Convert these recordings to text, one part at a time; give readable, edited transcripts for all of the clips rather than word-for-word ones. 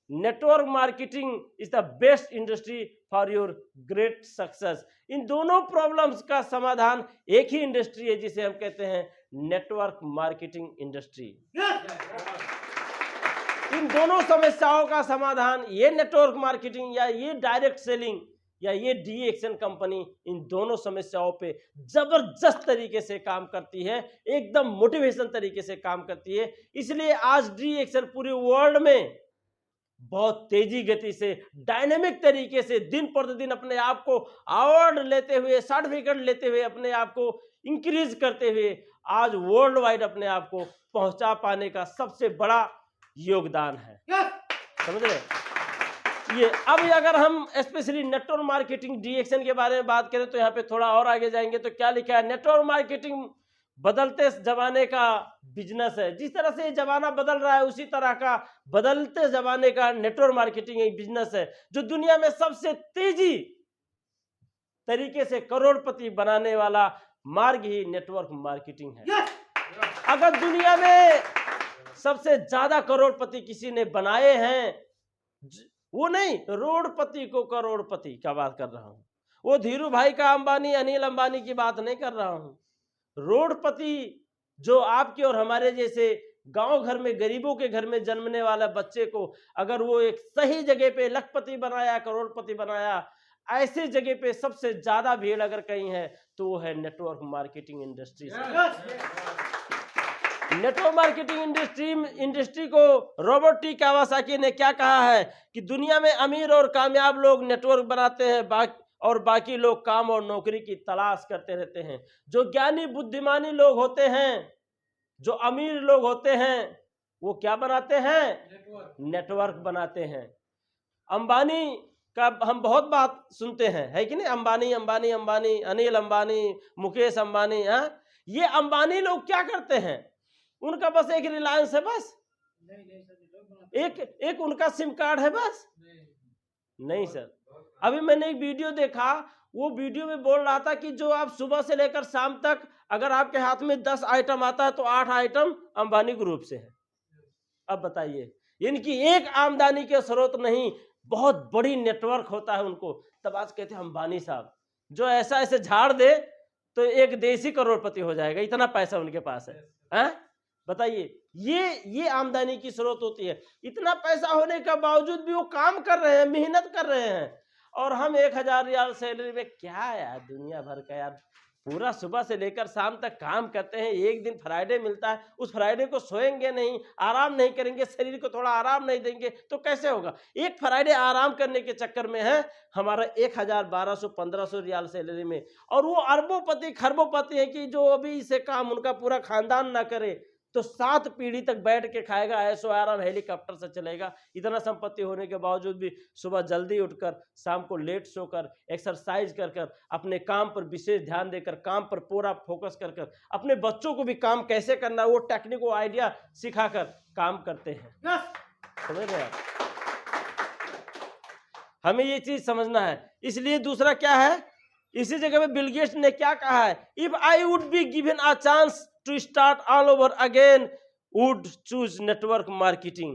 Network marketing is the best industry for your great success. इन दोनों problems का समाधान एक ही इंडस्ट्री है जिसे हम कहते हैं नेटवर्क मार्केटिंग इंडस्ट्री। इन दोनों समस्याओं का समाधान ये नेटवर्क मार्केटिंग या ये डायरेक्ट सेलिंग या ये डी एक्शन कंपनी इन दोनों समस्याओं पे जबरदस्त तरीके से काम करती है, एकदम मोटिवेशन तरीके से काम करती है। इसलिए आज डी एक्शन पूरे वर्ल्ड में बहुत तेजी गति से डायनेमिक तरीके से दिन प्रतिदिन अपने आप को अवार्ड लेते हुए, सर्टिफिकेट लेते हुए, अपने आप को इंक्रीज करते हुए आज वर्ल्ड वाइड अपने आप को पहुंचा पाने का सबसे बड़ा योगदान है। समझ रहे? ये अब अगर हम specially network marketing D action के बारे में बात करें तो यहाँ पे थोड़ा और आगे जाएंगे तो क्या लिखा है, नेटवर्क मार्केटिंग बदलते जमाने का बिजनेस है। जिस तरह से जमाना बदल रहा है उसी तरह का बदलते जमाने का नेटवर्क मार्केटिंग एक बिजनेस है जो दुनिया में सबसे तेजी तरीके से करोड़पति बनाने वाला मार्ग ही नेटवर्क मार्केटिंग है। अगर दुनिया में सबसे ज्यादा करोड़पति किसी ने बनाए हैं, वो नहीं, रोडपति को करोड़पति का बात कर रहा हूं, वो धीरू भाई का अंबानी, अनिल अंबानी की बात नहीं कर रहा हूं। रोडपति जो आपके और हमारे जैसे गांव घर में गरीबों के घर में जन्मने वाला बच्चे को अगर वो एक सही जगह पे लखपति बनाया, करोड़पति बनाया, ऐसे जगह पे सबसे ज्यादा भीड़ अगर कहीं है तो वो है नेटवर्क मार्केटिंग इंडस्ट्री से। नेटवर्क मार्केटिंग इंडस्ट्री को रॉबर्ट टी कावासाकी ने क्या कहा है कि दुनिया में अमीर और कामयाब लोग नेटवर्क बनाते हैं और बाकी लोग काम और नौकरी की तलाश करते रहते हैं। जो ज्ञानी बुद्धिमानी लोग होते हैं, जो अमीर लोग होते हैं, वो क्या बनाते हैं? नेटवर्क बनाते हैं। अंबानी का हम बहुत बात सुनते हैं, है कि नहीं? अंबानी अंबानी अंबानी, अनिल अंबानी, मुकेश अंबानी। ये अंबानी लोग क्या करते हैं? उनका बस एक रिलायंस है, बस एक उनका सिम कार्ड है, बस नहीं सर। अभी मैंने एक वीडियो देखा, वो वीडियो में बोल रहा था कि जो आप सुबह से लेकर शाम तक अगर आपके हाथ में 10 आइटम आता है तो 8 आइटम अंबानी ग्रुप से है। अब बताइए, इनकी एक आमदनी के स्रोत नहीं, बहुत बड़ी नेटवर्क होता है उनको। तब आज कहते हैं अंबानी साहब जो ऐसा ऐसे झाड़ दे तो एक देसी करोड़पति हो जाएगा, इतना पैसा उनके पास है। बताइए, ये आमदनी की स्रोत होती है। इतना पैसा होने के बावजूद भी वो काम कर रहे हैं, मेहनत कर रहे हैं, और हम 1000 रियाल सैलरी में क्या यार, दुनिया भर का यार पूरा सुबह से लेकर शाम तक काम करते हैं। एक दिन फ्राइडे मिलता है, उस फ्राइडे को सोएंगे नहीं, आराम नहीं करेंगे, शरीर को थोड़ा आराम नहीं देंगे तो कैसे होगा? एक फ्राइडे आराम करने के चक्कर में है हमारा 1000, 1200, 1500 रियाल सैलरी में, और वो अरबोपति खरबोपति है कि जो अभी इसे काम उनका पूरा खानदान ना करे तो 7 पीढ़ी तक बैठ के खाएगा, ऐसो आराम हेलीकॉप्टर से चलेगा। इतना संपत्ति होने के बावजूद भी सुबह जल्दी उठकर, शाम को लेट सोकर, एक्सरसाइज कर कर, अपने काम पर विशेष ध्यान देकर, काम पर पूरा फोकस कर कर, अपने बच्चों को भी काम कैसे करना है वो टेक्निक, वो आइडिया सिखाकर काम करते हैं। समझ रहे आप? हमें ये चीज समझना है। इसलिए दूसरा क्या है, इसी जगह पे बिल गेट्स ने क्या कहा है, if I would be given a chance to start all over again would choose network marketing।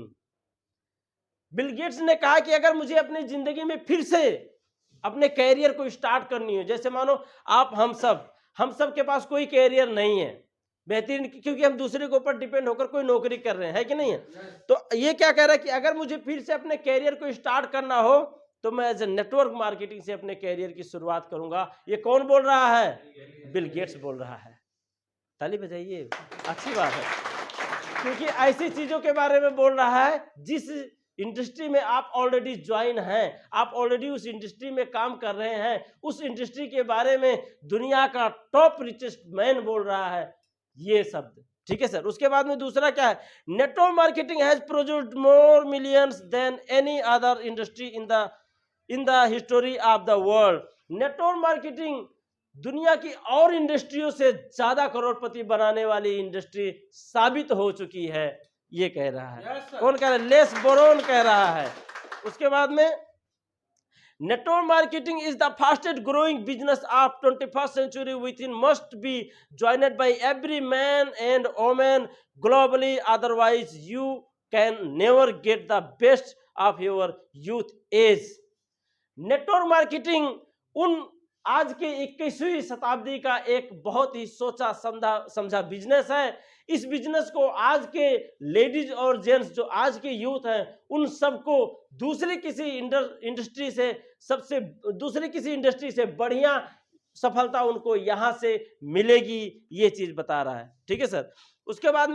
Bill Gates ने कहा कि अगर मुझे अपनी जिंदगी में फिर से अपने कैरियर को स्टार्ट करनी हो, जैसे मानो आप हम सब के पास कोई कैरियर नहीं है बेहतरीन, क्योंकि हम दूसरे के ऊपर डिपेंड होकर कोई नौकरी कर रहे हैं कि नहीं है? तो ये क्या कह रहा है कि अगर मुझे फिर से अपने कैरियर को स्टार्ट करना हो तो मैं एज ए नेटवर्क मार्केटिंग से अपने कैरियर की शुरुआत करूंगा। ये कौन बोल रहा है? बिल गेट्स बोल रहा है। ताली बजाइए, अच्छी बात है, क्योंकि ऐसी चीजों के बारे में बोल रहा है जिस इंडस्ट्री में आप ऑलरेडी ज्वाइन हैं, आप ऑलरेडी उस इंडस्ट्री में काम कर रहे हैं, उस इंडस्ट्री के बारे में दुनिया का टॉप रिचेस्ट मैन बोल रहा है ये शब्द। ठीक है सर। उसके बाद में दूसरा क्या है, network marketing has produced more millions than any other industry in the history of the world. Network marketing दुनिया की और इंडस्ट्रियों से ज्यादा करोड़पति बनाने वाली इंडस्ट्री साबित हो चुकी है, ये कह रहा है। कौन कह रहा है? लेस बोरोन कह रहा है। उसके बाद में network marketing is the fastest growing business of 21st century which in must be joined by every man and women globally, otherwise you can never get the best of your youth age. Network marketing उन आज के 21वीं शताब्दी का एक बहुत ही सोचा समझा बिजनेस है। इस बिजनेस को आज के लेडीज और जेंट्स जो आज के यूथ हैं उन सबको दूसरी किसी इंडस्ट्री से बढ़िया सफलता उनको यहां से मिलेगी, ये चीज बता रहा है। ठीक है सर। उसके बाद